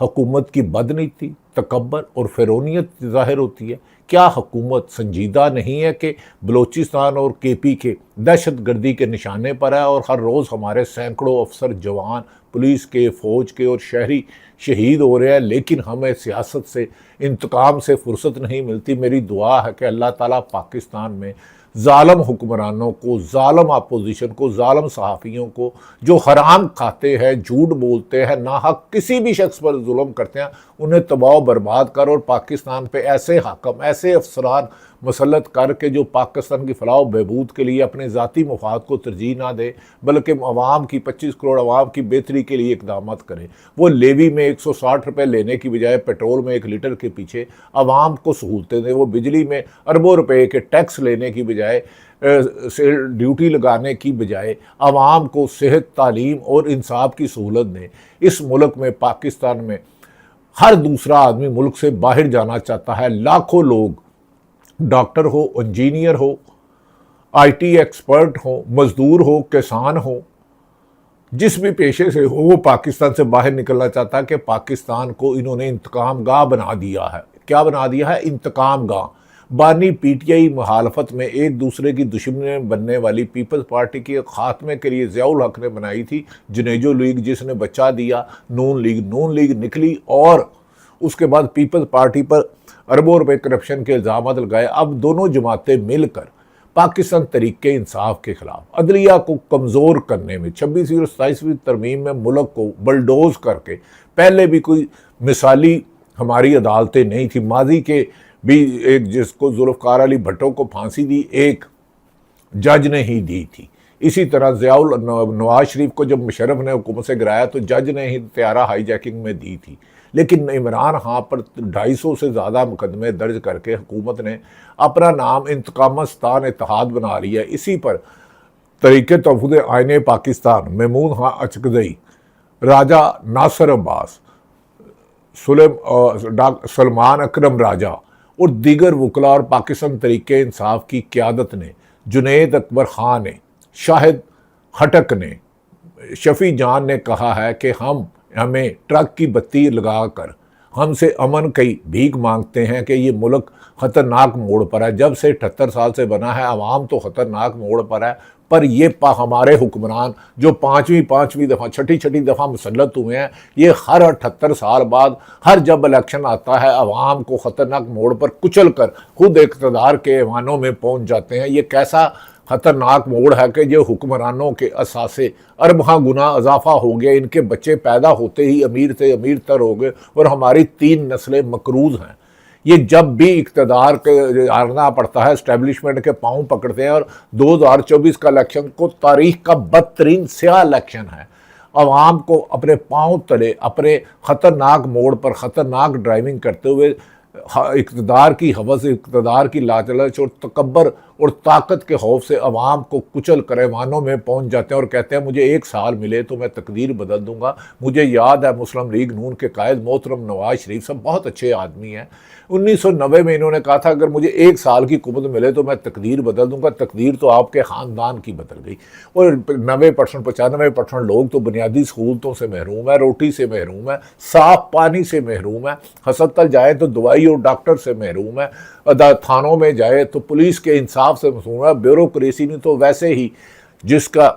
حکومت کی بدنیتی، تکبر اور فرونیت ظاہر ہوتی ہے؟ کیا حکومت سنجیدہ نہیں ہے کہ بلوچستان اور کے پی کے دہشت گردی کے نشانے پر ہے اور ہر روز ہمارے سینکڑوں افسر، جوان، پولیس کے، فوج کے اور شہری شہید ہو رہے ہیں، لیکن ہمیں سیاست سے، انتقام سے فرصت نہیں ملتی؟ میری دعا ہے کہ اللہ تعالیٰ پاکستان میں ظالم حکمرانوں کو، ظالم اپوزیشن کو، ظالم صحافیوں کو، جو حرام کھاتے ہیں، جھوٹ بولتے ہیں، ناحق کسی بھی شخص پر ظلم کرتے ہیں، انہیں تباہ و برباد کر اور پاکستان پہ ایسے حاکم، ایسے افسران مسلط کر کے جو پاکستان کی فلاح و بہبود کے لیے اپنے ذاتی مفاد کو ترجیح نہ دے بلکہ عوام کی، 25 کروڑ عوام کی بہتری کے لیے اقدامات کرے۔ وہ لیوی میں 160 روپے لینے کی بجائے پیٹرول میں 1 لیٹر کے پیچھے عوام کو سہولتیں دیں، وہ بجلی میں اربوں روپے کے ٹیکس لینے کی بجائے، ڈیوٹی لگانے کی بجائے عوام کو صحت، تعلیم اور انصاف کی سہولت دیں۔ اس ملک میں، پاکستان میں، ہر دوسرا آدمی ملک سے باہر جانا چاہتا ہے، لاکھوں لوگ، ڈاکٹر ہو، انجینئر ہو، آئی ٹی ایکسپرٹ ہو، مزدور ہو، کسان ہو، جس بھی پیشے سے ہو، وہ پاکستان سے باہر نکلنا چاہتا ہے کہ پاکستان کو انہوں نے انتقام گاہ بنا دیا ہے۔ کیا بنا دیا ہے؟ انتقام گاہ۔ بانی پی ٹی آئی مخالفت میں ایک دوسرے کی دشمنیں بننے والی پیپلز پارٹی کے خاتمے کے لیے ضیاء الحق نے بنائی تھی جنیجو لیگ، جس نے بچا دیا نون لیگ نکلی اور اس کے بعد پیپلز پارٹی پر اربوں روپے کرپشن کے الزامات لگائے۔ اب دونوں جماعتیں مل کر پاکستان تحریک انصاف کے خلاف عدلیہ کو کمزور کرنے میں 26ویں اور 27ویں ترمیم میں ملک کو بلڈوز کر کے، پہلے بھی کوئی مثالی ہماری عدالتیں نہیں تھی، ماضی کے بھی ایک جس کو ذوالفقار علی بھٹو کو پھانسی دی ایک جج نے ہی دی تھی، اسی طرح نواز شریف کو جب مشرف نے حکومت سے گرایا تو جج نے ہی طیارہ ہائی جیکنگ میں دی تھی، لیکن عمران خان پر 250 سے زیادہ مقدمے درج کر کے حکومت نے اپنا نام انتقامستان اتحاد بنا لیا۔ اسی پر تحریک تحفظ آئین پاکستان، محمود خان اچکزئی، راجہ ناصر عباس، سلمان اکرم راجہ اور دیگر وکلاء اور پاکستان تحریک انصاف کی قیادت نے، جنید اکبر خان نے، شاہد خٹک نے، شفیع جان نے کہا ہے کہ ہمیں ٹرک کی بتی لگا کر ہم سے امن کی بھیک مانگتے ہیں کہ یہ ملک خطرناک موڑ پر ہے۔ جب سے 78 سال سے بنا ہے، عوام تو خطرناک موڑ پر ہے، پر یہ ہمارے حکمران جو پانچویں دفعہ، چھٹی دفعہ مسلط ہوئے ہیں، یہ ہر 78 سال بعد ہر جب الیکشن آتا ہے عوام کو خطرناک موڑ پر کچل کر خود اقتدار کے ایوانوں میں پہنچ جاتے ہیں۔ یہ کیسا خطرناک موڑ ہے کہ جو حکمرانوں کے اثاثے ارباں گنا اضافہ ہو گیا، ان کے بچے پیدا ہوتے ہی امیر سے امیر تر ہو گئے اور ہماری 3 نسلیں مقروض ہیں۔ یہ جب بھی اقتدار کے آنا پڑتا ہے اسٹیبلشمنٹ کے پاؤں پکڑتے ہیں، اور 2024 کا الیکشن کو تاریخ کا بدترین سیاہ الیکشن ہے۔ عوام کو اپنے پاؤں تلے، اپنے خطرناک موڑ پر خطرناک ڈرائیونگ کرتے ہوئے اقتدار کی ہوس، اقتدار کی لالچ اور تکبر اور طاقت کے خوف سے عوام کو کچل کر ایوانوں میں پہنچ جاتے ہیں اور کہتے ہیں مجھے 1 سال ملے تو میں تقدیر بدل دوں گا۔ مجھے یاد ہے مسلم لیگ نون کے قائد محترم نواز شریف صاحب بہت اچھے آدمی ہیں، 1990 میں انہوں نے کہا تھا اگر مجھے 1 سال کی حکومت ملے تو میں تقدیر بدل دوں گا۔ تقدیر تو آپ کے خاندان کی بدل گئی، اور 90% 95% لوگ تو بنیادی سہولتوں سے محروم ہے، روٹی سے محروم ہے، صاف پانی سے محروم ہے، ہسپتال جائیں تو دوائی اور ڈاکٹر سے محروم ہے، تھانوں میں جائے تو پولیس کے انصاف سے محروم ہے، بیوروکریسی نہیں تو ویسے ہی جس کا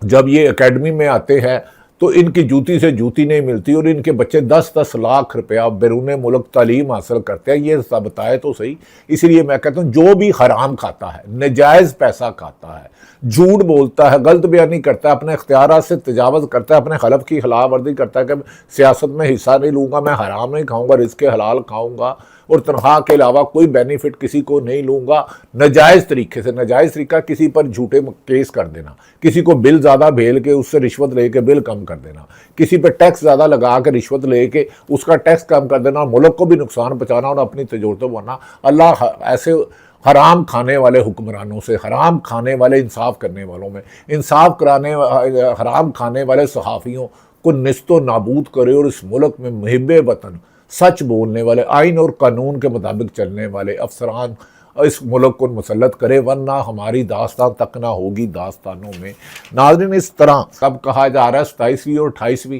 جب یہ اکیڈمی میں آتے ہیں تو ان کی جوتی سے جوتی نہیں ملتی، اور ان کے بچے 10 لاکھ روپیہ بیرون ملک تعلیم حاصل کرتے ہیں۔ یہ سب بتائے تو صحیح۔ اس لیے میں کہتا ہوں جو بھی حرام کھاتا ہے، نجائز پیسہ کھاتا ہے، جھوٹ بولتا ہے، غلط بیانی کرتا ہے، اپنے اختیارات سے تجاوز کرتا ہے، اپنے حلف کی خلاف ورزی کرتا ہے کہ سیاست میں حصہ نہیں لوں گا، میں حرام نہیں کھاؤں گا، رزق حلال کھاؤں گا اور تنخواہ کے علاوہ کوئی بینیفٹ کسی کو نہیں لوں گا، ناجائز طریقے سے، ناجائز طریقہ کسی پر جھوٹے کیس کر دینا، کسی کو بل زیادہ بھیل کے اس سے رشوت لے کے بل کم کر دینا، کسی پہ ٹیکس زیادہ لگا کے رشوت لے کے اس کا ٹیکس کم کر دینا، ملک کو بھی نقصان پہنچانا اور اپنی تجارتوں بننا۔ اللہ ایسے حرام کھانے والے حکمرانوں سے، حرام کھانے والے انصاف کرنے والوں میں، انصاف کرانے حرام کھانے والے صحافیوں کو نیست و نابود کرے، اور اس ملک میں محب وطن، سچ بولنے والے، آئین اور قانون کے مطابق چلنے والے افسران اس ملک کو مسلط کرے، ورنہ ہماری داستان تک نہ ہوگی داستانوں میں۔ ناظرین، اس طرح اب کہا جا رہا ہے 27ویں اور 28ویں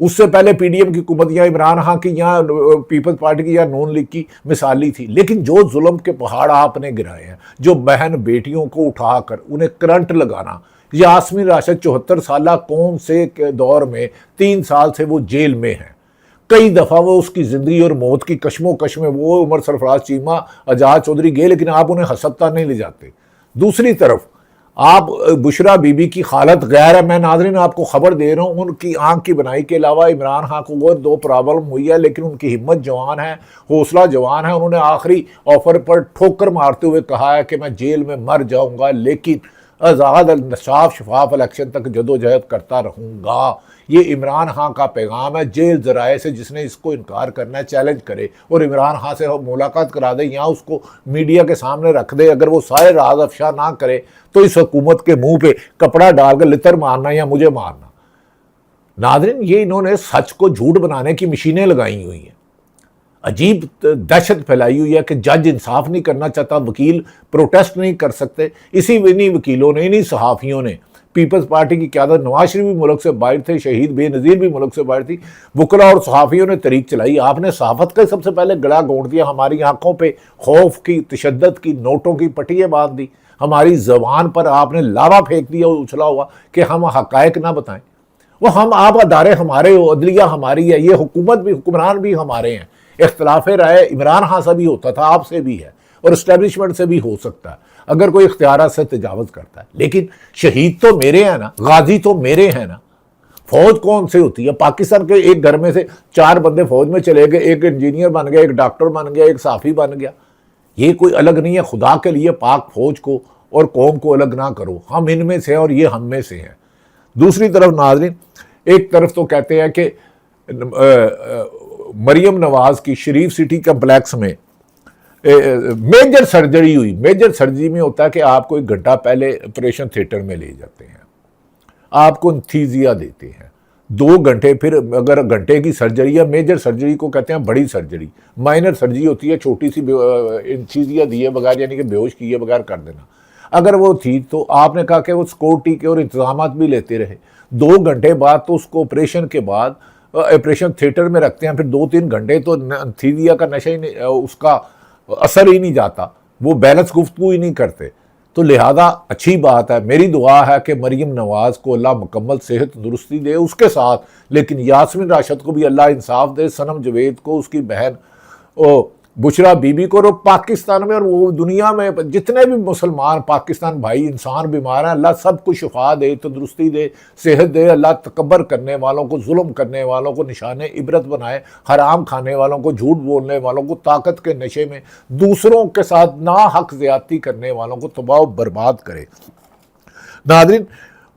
اس سے پہلے پی ڈی ایم کی حکومت یا عمران خان کی یا پیپلز پارٹی کی یا نون لیگ کی مثالی تھی، لیکن جو ظلم کے پہاڑ آپ نے گرائے ہیں، جو بہن بیٹیوں کو اٹھا کر انہیں کرنٹ لگانا، یاسمین راشد 74 سالہ قوم سے دور میں 3 سال سے وہ جیل میں ہیں، کئی دفعہ وہ اس کی زندگی اور موت کی کشم و کش میں وہ عمر سرفراز چیمہ، اعجاز چودھری گئے، لیکن آپ انہیں ہسپتال نہیں لے جاتے۔ دوسری طرف آپ بشرا بی بی کی حالت غیر ہے، میں ناظرین آپ کو خبر دے رہا ہوں، ان کی آنکھ کی بنائی کے علاوہ عمران خان کو وہ 2 پرابلم ہوئی ہے، لیکن ان کی ہمت جوان ہے، حوصلہ جوان ہے، انہوں نے آخری آفر پر ٹھوکر مارتے ہوئے کہا ہے کہ میں جیل میں مر جاؤں گا لیکن آزاد صاف شفاف الیکشن تک جدوجہد کرتا رہوں گا۔ یہ عمران خان کا پیغام ہے، جیل ذرائع سے جس نے اس کو انکار کرنا ہے چیلنج کرے اور عمران خان سے ملاقات کرا دے یا اس کو میڈیا کے سامنے رکھ دے، اگر وہ سارے راز افشا نہ کرے تو اس حکومت کے منہ پہ کپڑا ڈال کر لتر مارنا یا مجھے مارنا۔ ناظرین یہ انہوں نے سچ کو جھوٹ بنانے کی مشینیں لگائی ہوئی ہیں، عجیب دہشت پھیلائی ہوئی ہے کہ جج انصاف نہیں کرنا چاہتا، وکیل پروٹیسٹ نہیں کر سکتے، انہی وکیلوں نے، انہی صحافیوں نے، پیپلز پارٹی کی قیادت، نواز شریف بھی ملک سے باہر تھے، شہید بے نظیر بھی ملک سے باہر تھی، وکلا اور صحافیوں نے تحریک چلائی۔ آپ نے صحافت کا سب سے پہلے گلا گھونٹ دیا، ہماری آنکھوں پہ خوف کی، تشدد کی، نوٹوں کی پٹیاں باندھ دی، ہماری زبان پر آپ نے لاوا پھینک دیا اچھلا ہوا کہ ہم حقائق نہ بتائیں۔ وہ ہم آپ ادارے ہمارے ہو، عدلیہ ہماری ہے، یہ حکومت بھی، حکمران بھی ہمارے ہیں، اختلاف رائے عمران خان سے بھی ہوتا تھا، آپ سے بھی ہے اور اسٹیبلشمنٹ سے بھی ہو سکتا ہے اگر کوئی اختیارات سے تجاوز کرتا ہے، لیکن شہید تو میرے ہیں نا، غازی تو میرے ہیں نا۔ فوج کون سے ہوتی ہے؟ پاکستان کے ایک گھر میں سے 4 بندے فوج میں چلے گئے، ایک انجینئر بن گیا، ایک ڈاکٹر بن گیا، ایک صحافی بن گیا، یہ کوئی الگ نہیں ہے۔ خدا کے لیے پاک فوج کو اور قوم کو الگ نہ کرو، ہم ان میں سے ہیں اور یہ ہم میں سے ہیں۔ دوسری طرف ناظرین، ایک طرف تو کہتے ہیں کہ مریم نواز کی شریف سٹی کمپلیکس میں میجر سرجری ہوئی۔ میجر سرجری میں ہوتا ہے کہ آپ کو 1 گھنٹہ پہلے آپریشن تھیٹر میں لے جاتے ہیں، آپ کو انتھیزیا دیتے ہیں، 2 گھنٹے، پھر اگر گھنٹے کی سرجری ہے، میجر سرجری کو کہتے ہیں بڑی سرجری، مائنر سرجری ہوتی ہے چھوٹی سی انتھیزیا دیے بغیر، یعنی کہ بیہوش کیے بغیر کر دینا۔ اگر وہ تھی تو آپ نے کہا کہ وہ سیکورٹی کے اور انتظامات بھی لیتے رہے، 2 گھنٹے بعد تو اس کو آپریشن کے بعد آپریشن تھیٹر میں رکھتے ہیں، پھر 2-3 گھنٹے تو انتھیزیا کا نشہ ہی نہیں، اس کا اثر ہی نہیں جاتا، وہ بیلنس گفتگو ہی نہیں کرتے۔ تو لہذا اچھی بات ہے، میری دعا ہے کہ مریم نواز کو اللہ مکمل صحت درستی دے، اس کے ساتھ لیکن یاسمین راشد کو بھی اللہ انصاف دے، صنم جوید کو، اس کی بہن بشرا بی بی کو، اور پاکستان میں اور وہ دنیا میں جتنے بھی مسلمان پاکستان بھائی انسان بیمار ہیں، اللہ سب کو شفا دے، تندرستی دے، صحت دے، اللہ تکبر کرنے والوں کو، ظلم کرنے والوں کو نشان عبرت بنائے، حرام کھانے والوں کو، جھوٹ بولنے والوں کو، طاقت کے نشے میں دوسروں کے ساتھ ناحق زیادتی کرنے والوں کو تباہ و برباد کرے۔ ناظرین،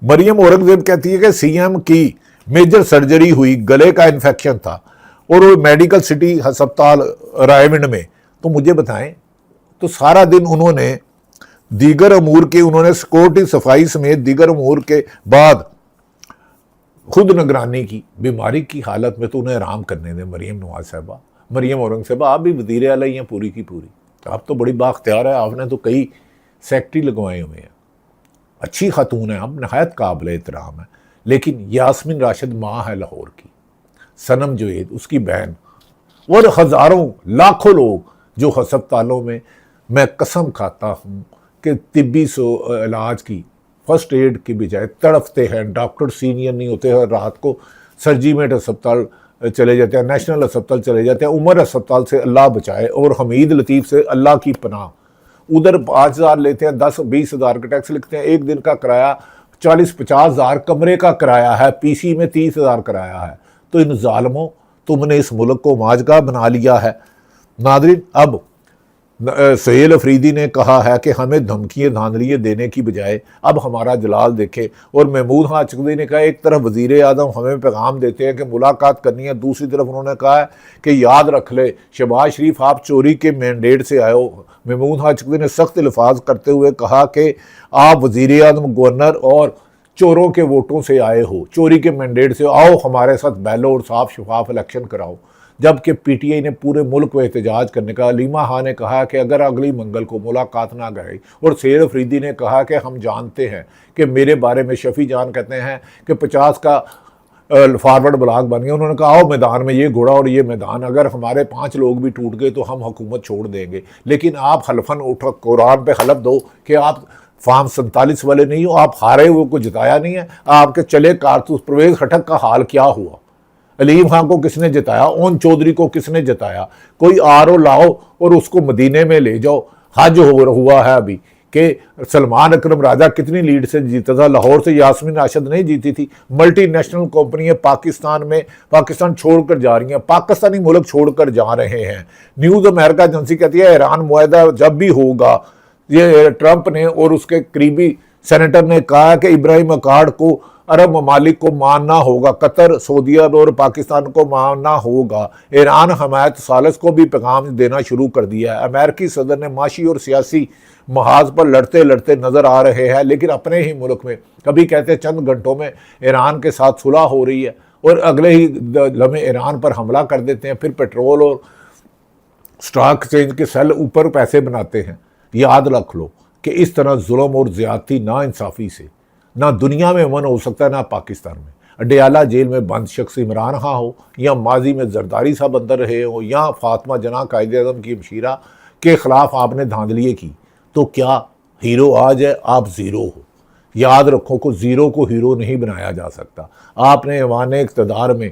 مریم اورنگزیب کہتی ہے کہ سی ایم کی میجر سرجری ہوئی، گلے کا انفیکشن تھا اور وہ میڈیکل سٹی ہسپتال رائے ونڈ میں، تو مجھے بتائیں، تو سارا دن انہوں نے دیگر امور کے، انہوں نے سیکورٹی، صفائی سمیت دیگر امور کے بعد خود نگرانی کی، بیماری کی حالت میں تو انہیں آرام کرنے دیں۔ مریم نواز صاحبہ، مریم اورنگ صاحبہ، آپ بھی وزیر اعلیٰ ہیں پوری کی پوری، آپ تو بڑی بااختیار ہے، آپ نے تو کئی سیکٹری لگوائے ہوئے ہیں، اچھی خاتون ہیں آپ، نہایت قابل احترام ہے، لیکن یاسمین راشد ماں ہے لاہور کی، صنم جوید اس کی بہن، اور ہزاروں لاکھوں لوگ جو ہسپتالوں میں قسم کھاتا ہوں کہ طبی علاج کی، فرسٹ ایڈ کی بجائے تڑپتے ہیں، ڈاکٹر سینئر نہیں ہوتے ہیں، رات کو سرجیمنٹ ہسپتال چلے جاتے ہیں، نیشنل ہسپتال چلے جاتے ہیں، عمر ہسپتال سے اللہ بچائے، اور حمید لطیف سے اللہ کی پناہ، ادھر 5,000 لیتے ہیں، 10-20 ہزار کا ٹیکس لکھتے ہیں، 1 دن کا کرایہ 40-50 ہزار کمرے کا کرایہ ہے، پی سی میں 30 ہزار کرایہ ہے۔ تو ان ظالموں، تم نے اس ملک کو ماجگاہ بنا لیا ہے۔ ناظرین، اب سہیل افریدی نے کہا ہے کہ ہمیں دھمکیاں دھاندلیاں دینے کی بجائے اب ہمارا جلال دیکھے، اور محمود خان چغدی نے کہا ایک طرف وزیر اعظم ہمیں پیغام دیتے ہیں کہ ملاقات کرنی ہے، دوسری طرف انہوں نے کہا ہے کہ یاد رکھ لے شہباز شریف آپ چوری کے مینڈیٹ سے آئے ہو۔ محمود خان چغدی نے سخت الفاظ کرتے ہوئے کہا کہ آپ وزیر اعظم، گورنر اور چوروں کے ووٹوں سے آئے ہو، چوری کے مینڈیٹ سے آؤ، ہمارے ساتھ بیلو اور صاف شفاف الیکشن کراؤ۔ جبکہ پی ٹی آئی نے پورے ملک میں احتجاج کرنے کا، علیمہ خان نے کہا کہ اگر اگلی منگل کو ملاقات نہ گئی، اور سہیل افریدی نے کہا کہ ہم جانتے ہیں کہ میرے بارے میں، شفیع جان کہتے ہیں کہ 50 کا فارورڈ بلاک بن گیا. انہوں نے کہا آؤ میدان میں یہ گھوڑا اور یہ میدان, اگر ہمارے 5 لوگ بھی ٹوٹ گئے تو ہم حکومت چھوڑ دیں گے. لیکن آپ حلفاً اٹھو قرآن پہ حلف دو کہ آپ فارم 47 والے نہیں ہو, آپ ہارے ہوئے کو جتایا نہیں ہے. آپ کے چلے کارتوس. پرویز خٹک کا حال کیا ہوا؟ علیم خان کو کس نے جتایا؟ اون چودھری کو کس نے جتایا؟ کوئی آر او لاؤ اور اس کو مدینے میں لے جاؤ. حج ہوا ہے ابھی کہ سلمان اکرم راجہ کتنی لیڈ سے جیتا تھا, لاہور سے یاسمین راشد نہیں جیتی تھی. ملٹی نیشنل کمپنیاں پاکستان میں پاکستان چھوڑ کر جا رہی ہیں, پاکستانی ملک چھوڑ کر جا رہے ہیں. نیوز امریکہ ایجنسی کہتی ہے ایران معاہدہ جب بھی ہوگا, یہ ٹرمپ نے اور اس کے قریبی سینیٹر نے کہا کہ ابراہیم اکارڈ کو عرب ممالک کو ماننا ہوگا, قطر, سعودی عرب اور پاکستان کو ماننا ہوگا. ایران حمایت ثالث کو بھی پیغام دینا شروع کر دیا ہے. امریکی صدر نے معاشی اور سیاسی محاذ پر لڑتے لڑتے نظر آ رہے ہیں, لیکن اپنے ہی ملک میں کبھی کہتے ہیں چند گھنٹوں میں ایران کے ساتھ صلح ہو رہی ہے اور اگلے ہی لمحے ایران پر حملہ کر دیتے ہیں. پھر پیٹرول اور سٹاک ایکسچینج کے سیل اوپر پیسے بناتے ہیں. یاد رکھ لو کہ اس طرح ظلم اور زیادتی نا انصافی سے نہ دنیا میں امن ہو سکتا ہے نہ پاکستان میں. اڈیالہ جیل میں بند شخص عمران خان ہو یا ماضی میں زرداری صاحب اندر رہے ہو یا فاطمہ جناح قائد اعظم کی مشیرہ کے خلاف آپ نے دھاندلیے کی, تو کیا ہیرو آج ہے آپ زیرو ہو. یاد رکھو کہ زیرو کو ہیرو نہیں بنایا جا سکتا. آپ نے ایوان اقتدار میں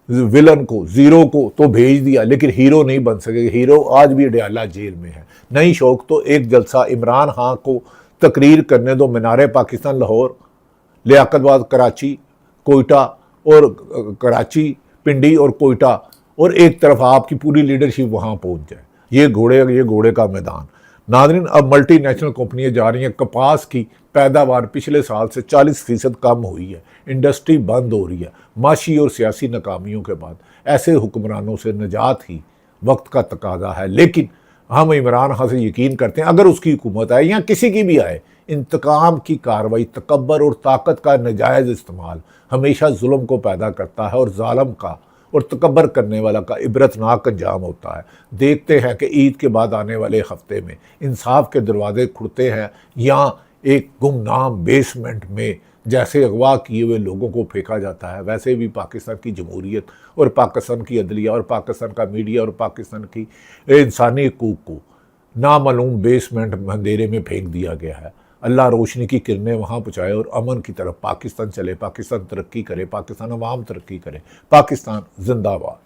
ولن کو, زیرو کو تو بھیج دیا, لیکن ہیرو نہیں بن سکے. ہیرو آج بھی اڈیالہ جیل میں ہے. نہیں شوق تو ایک جلسہ عمران خان کو تقریر کرنے دو مینار پاکستان لاہور, لیاقت آباد کراچی, کوئٹہ اور کراچی, پنڈی اور کوئٹہ, اور ایک طرف آپ کی پوری لیڈرشپ وہاں پہنچ جائے. یہ گھوڑے کا میدان. ناظرین, اب ملٹی نیشنل کمپنیاں جا رہی ہیں. کپاس کی پیداوار پچھلے سال سے 40% کم ہوئی ہے. انڈسٹری بند ہو رہی ہے. معاشی اور سیاسی ناکامیوں کے بعد ایسے حکمرانوں سے نجات ہی وقت کا تقاضا ہے. لیکن ہم عمران خان سے یقین کرتے ہیں اگر اس کی حکومت آئے یا کسی کی بھی آئے, انتقام کی کارروائی, تکبر اور طاقت کا ناجائز استعمال ہمیشہ ظلم کو پیدا کرتا ہے اور ظالم کا اور تکبر کرنے والا کا عبرتناک انجام ہوتا ہے. دیکھتے ہیں کہ عید کے بعد آنے والے ہفتے میں انصاف کے دروازے کھلتے ہیں یا ایک گمنام بیسمنٹ میں جیسے اغوا کیے ہوئے لوگوں کو پھینکا جاتا ہے, ویسے بھی پاکستان کی جمہوریت اور پاکستان کی عدلیہ اور پاکستان کا میڈیا اور پاکستان کی انسانی حقوق کو نامعلوم بیسمنٹ اندھیرے میں پھینک دیا گیا ہے. اللہ روشنی کی کرنیں وہاں پہنچائے اور امن کی طرف پاکستان چلے, پاکستان ترقی کرے, پاکستان عوام ترقی کرے. پاکستان زندہ باد.